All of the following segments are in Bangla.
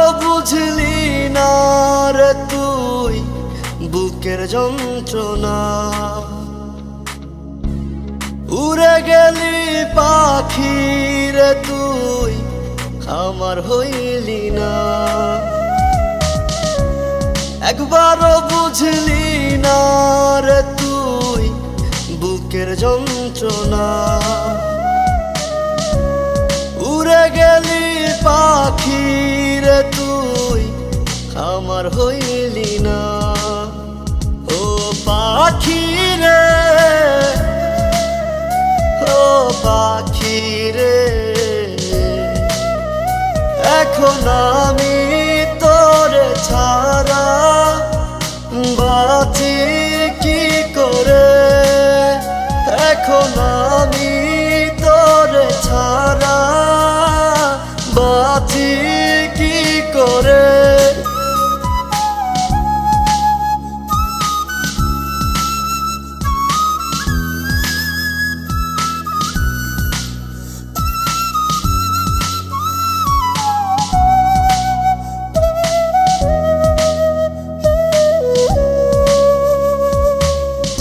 একবারও বুঝলি না রে তুই বুকের যন্ত্রণা। উড়ে গেলি পাখি রে তুই আমার হইলি না। একবারও বুঝলি না রে তুই বুকের যন্ত্রণা। উড়ে গেলি পাখি রে তুই আমার হইলি না। ও পাখি রে, ও পাখি রে, এখন আমি তোরে ছাড়া বাঁচি কি করে। এখন আমি তোরে ছাড়া বাঁচি কি করে।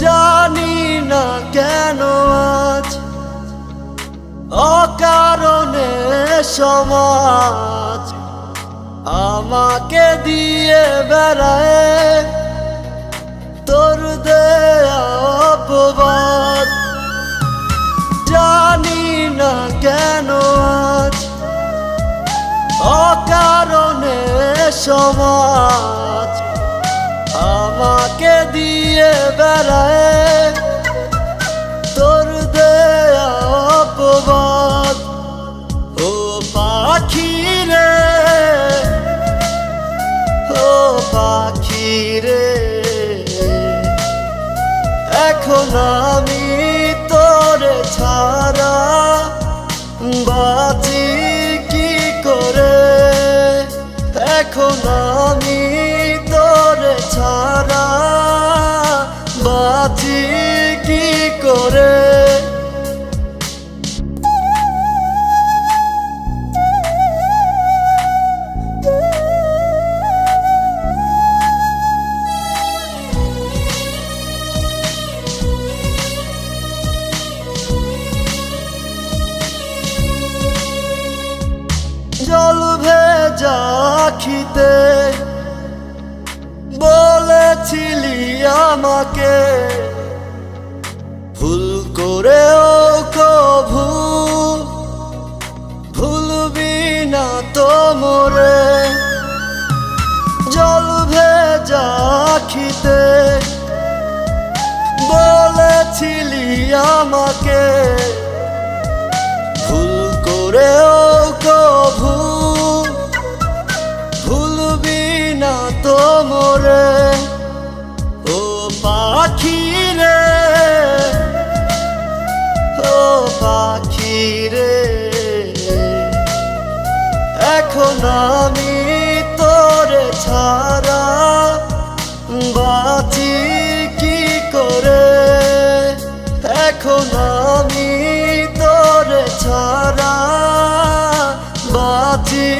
জানি না কেন আজ অকারণে সমাজ আমাকে দিয়ে বেড়ায় তোর দেয়া অপবাদ। জানি না কেন আজ অকারণে সমাজ আমাকে দিয়ে বেড়ায় তোর দেয়া অপবাদ। ও পাখি রে, ও পাখি রে, এখন আমি তোরে ছাড়া বাঁচি কি করে। এখন আমি তোরে ছাড়া বাঁচি কি করে। জল ভেজা আখিতে বলেছিলি আমাকে ভুল করেও কভু ভুলবি না তো মোরে। জল ভেজা আখিতে বলেছিলি আমাকে ভুল করেও কভু ভুলবি না তো মোরে। ও পাখি রে, ও পাখি রে, এখন আমি তোরে ছাড়া বাঁচি কি করে। এখন আমি তোরে ছাড়া বাঁচি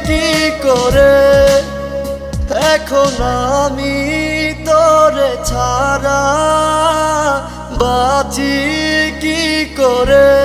কি করে। এখন আমি তোরে ছাড়া বাঁচি কি করে।